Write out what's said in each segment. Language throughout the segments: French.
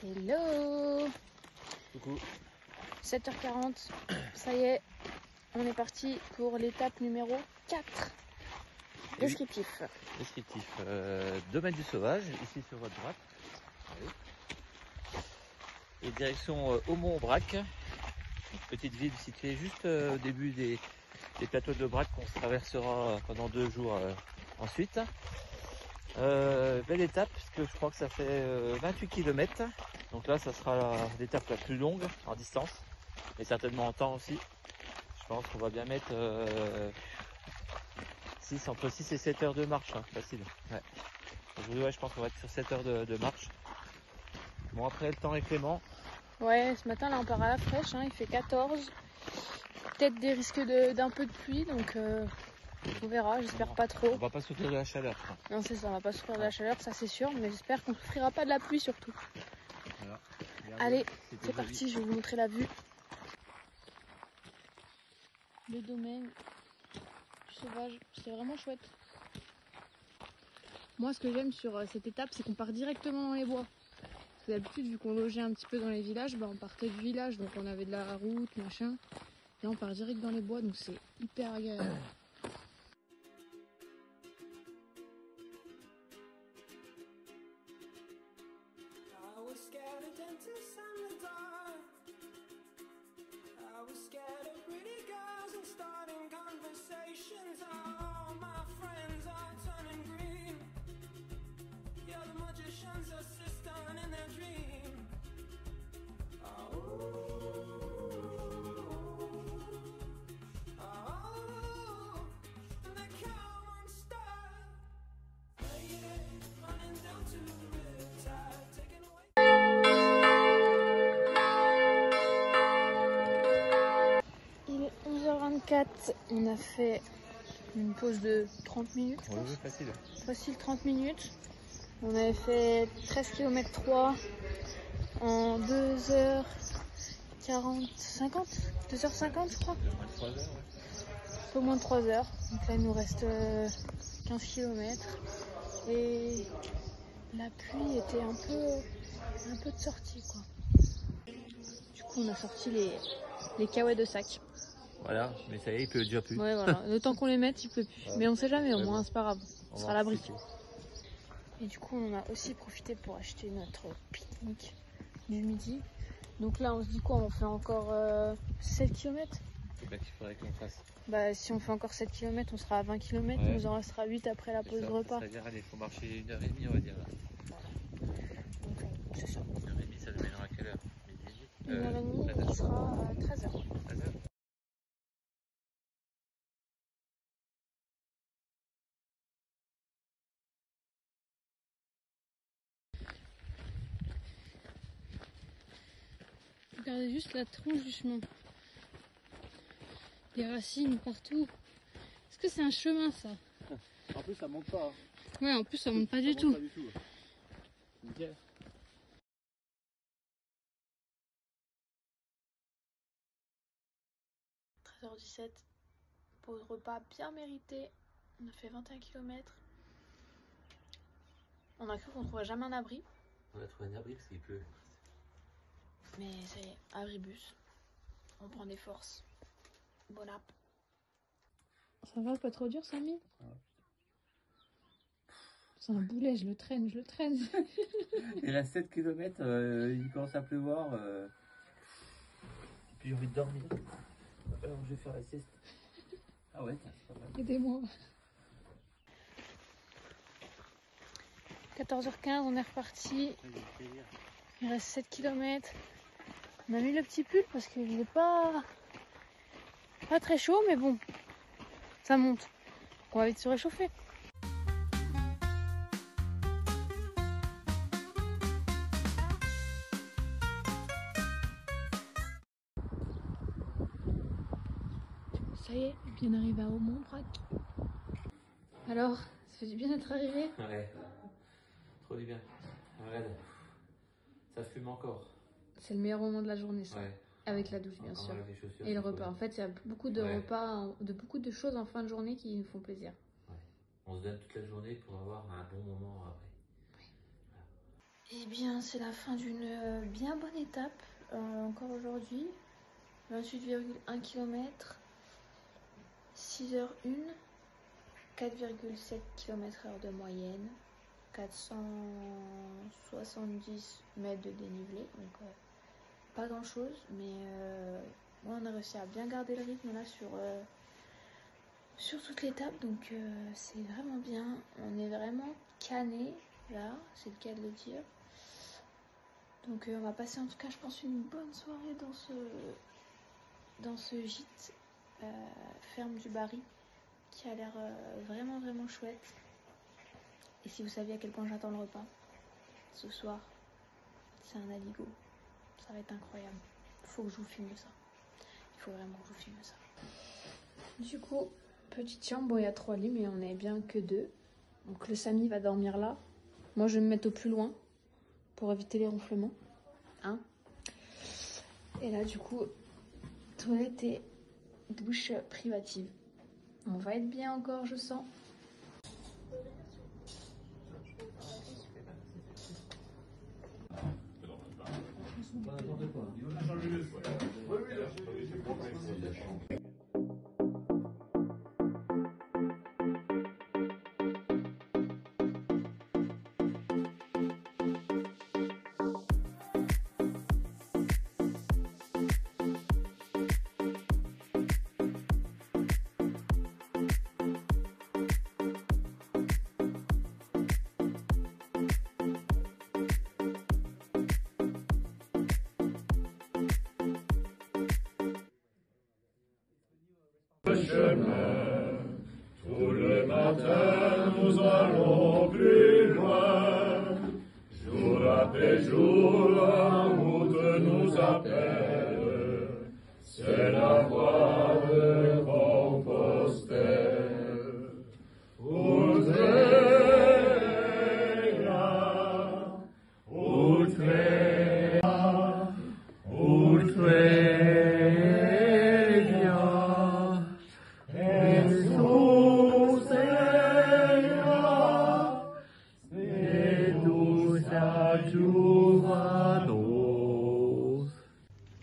Hello. Coucou. 7h40, ça y est, on est parti pour l'étape numéro 4. Descriptif. Descriptif. Domaine du Sauvage, ici sur votre droite. Allez. Et direction Aumont-Aubrac, petite ville située juste au début des plateaux de Brac qu'on traversera pendant 2 jours ensuite. Belle étape, parce que je crois que ça fait 28 km. Donc là, ça sera l'étape la plus longue en distance, mais certainement en temps aussi. Je pense qu'on va bien mettre entre 6 et 7 heures de marche, hein, facile. Ouais. Aujourd'hui, ouais, je pense qu'on va être sur 7 heures de marche. Bon, après, le temps est clément. Ouais, ce matin, là, on part à la fraîche, hein, il fait 14. Peut-être des risques d'un peu de pluie, donc on verra, j'espère pas trop. On va pas souffrir de la chaleur. Non, c'est ça, on va pas souffrir de la chaleur, ça c'est sûr, mais j'espère qu'on ne souffrira pas de la pluie surtout. Voilà. Allez, c'est parti, je vais vous montrer la vue. Le domaine du Sauvage, c'est vraiment chouette. Moi, ce que j'aime sur cette étape, c'est qu'on part directement dans les bois. Parce que d'habitude, vu qu'on logeait un petit peu dans les villages, bah, on partait du village, donc on avait de la route, machin. Et là, on part direct dans les bois, donc c'est hyper agréable. Il est 11h24, on a fait une pause de 30 minutes. Oui, facile. Facile 30 minutes. On avait fait 13 km 3 en 2h40, 50 2h50 je crois. Un peu moins de 3 heures. Donc là il nous reste 15 km. Et la pluie était un peu de sortie quoi. Du coup on a sorti les caouets de sac. Voilà, mais ça y est, il pleut déjà plus. Ouais voilà, le temps qu'on les mette il pleut plus. Ouais. Mais on sait jamais, au moins c'est pas grave. On sera à l'abri. Et du coup, on en a aussi profité pour acheter notre pique-nique du midi. Donc là, on se dit quoi? On fait encore 7 km? C'est bien qu'il faudrait qu'on fasse. Bah, si on fait encore 7 km, on sera à 20 km. Ouais. Il nous en restera 8 après la pause de repas. C'est-à-dire, il faut marcher 1h30, on va dire. Voilà. Donc, c'est ça. 1h30, ça nous mènera à quelle heure? 1h30, il sera à 13h. 13h. Regardez juste la tronche du chemin. Des racines partout. Est-ce que c'est un chemin ça? En plus ça monte pas. Hein. Ouais, en plus ça monte pas du tout. Nickel. – 13h17, pause repas bien méritée. On a fait 21 km. On a cru qu'on trouverait jamais un abri. On a trouvé un abri parce qu'il pleut. Mais ça y est, abribus. On prend des forces. Bon app. Ça va, pas trop dur, Samy? C'est un boulet, je le traîne. Et là, 7 km, il commence à pleuvoir. Puis j'ai envie de dormir. Alors je vais faire la sieste. Ah ouais, c'est pas mal. Aidez-moi. 14h15, on est reparti. Il reste 7 km. On a mis le petit pull parce qu'il n'est pas très chaud, mais bon, ça monte. On va vite se réchauffer. Ça y est, bien arrivé à Aumont-Aubrac. Alors, ça fait du bien d'être arrivé? Ouais, trop du bien. Regarde, ça fume encore. C'est le meilleur moment de la journée, ça. Ouais. Avec la douche, bien sûr. Chaussures, et le repas. En fait, il y a beaucoup de repas, beaucoup de choses en fin de journée qui nous font plaisir. Ouais. On se donne toute la journée pour avoir un bon moment après. Eh bien, c'est la fin d'une bien bonne étape, encore aujourd'hui. 28,1 km, 6h01, 4,7 km/h de moyenne, 470 mètres de dénivelé, donc pas grand chose, mais moi on a réussi à bien garder le rythme là sur toute l'étape, donc c'est vraiment bien. On est vraiment cané là, c'est le cas de le dire. Donc on va passer en tout cas je pense une bonne soirée dans ce gîte ferme du Barry qui a l'air vraiment vraiment chouette. Et si vous saviez à quel point j'attends le repas ce soir, c'est un aligot, ça va être incroyable. Faut que je vous filme ça, il faut vraiment que je vous filme ça. Du coup, petite chambre, bon il y a 3 lits mais on n'est bien que 2. Donc le Samy va dormir là, moi je vais me mettre au plus loin pour éviter les ronflements, hein. Et là du coup, toilette et douche privative. On va être bien encore, je sens. Chemin. Tout le matin, nous allons plus loin. Jour après jour, la route nous appelle. C'est la voie de Compostelle. Utreya, Utreya, Utreya.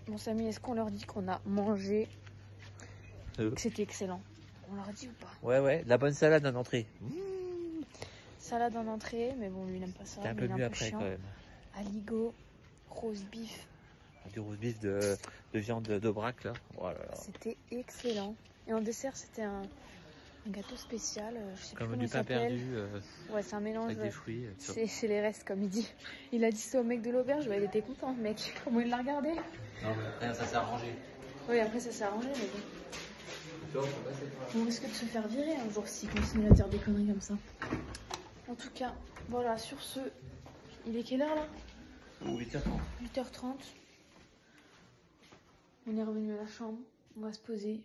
Bon Samy, est-ce qu'on leur dit qu'on a mangé, que c'était excellent? On leur dit ou pas? Ouais, la bonne salade en entrée. Salade en entrée, mais bon lui il n'aime pas ça. C'était un peu mieux après quand même. Aligot, roast beef. Du roast beef de viande d'Aubrac là. Oh là là. C'était excellent. Et en dessert c'était un gâteau spécial, je sais plus Comme comment du il pain s'appelle. perdu Ouais, c'est un mélange. avec des fruits. C'est les restes comme il dit. Il a dit ça au mec de l'auberge, ouais, il était content le mec. Comment il l'a regardé? Non mais après ça s'est arrangé. Oui, après ça s'est arrangé, mais bon. On risque de se faire virer un jour s'il continue à dire des conneries comme ça. En tout cas, voilà, sur ce, il est quelle heure là? 8h30. 8h30. On est revenu à la chambre, on va se poser.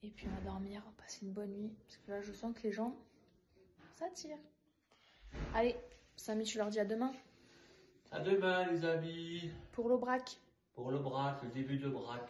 Et puis on va dormir, on va passer une bonne nuit. Parce que là, je sens que les gens, ça tire. Allez, Samy, tu leur dis à demain. À demain les amis. Pour l'Aubrac. Pour le brac, le début de brac.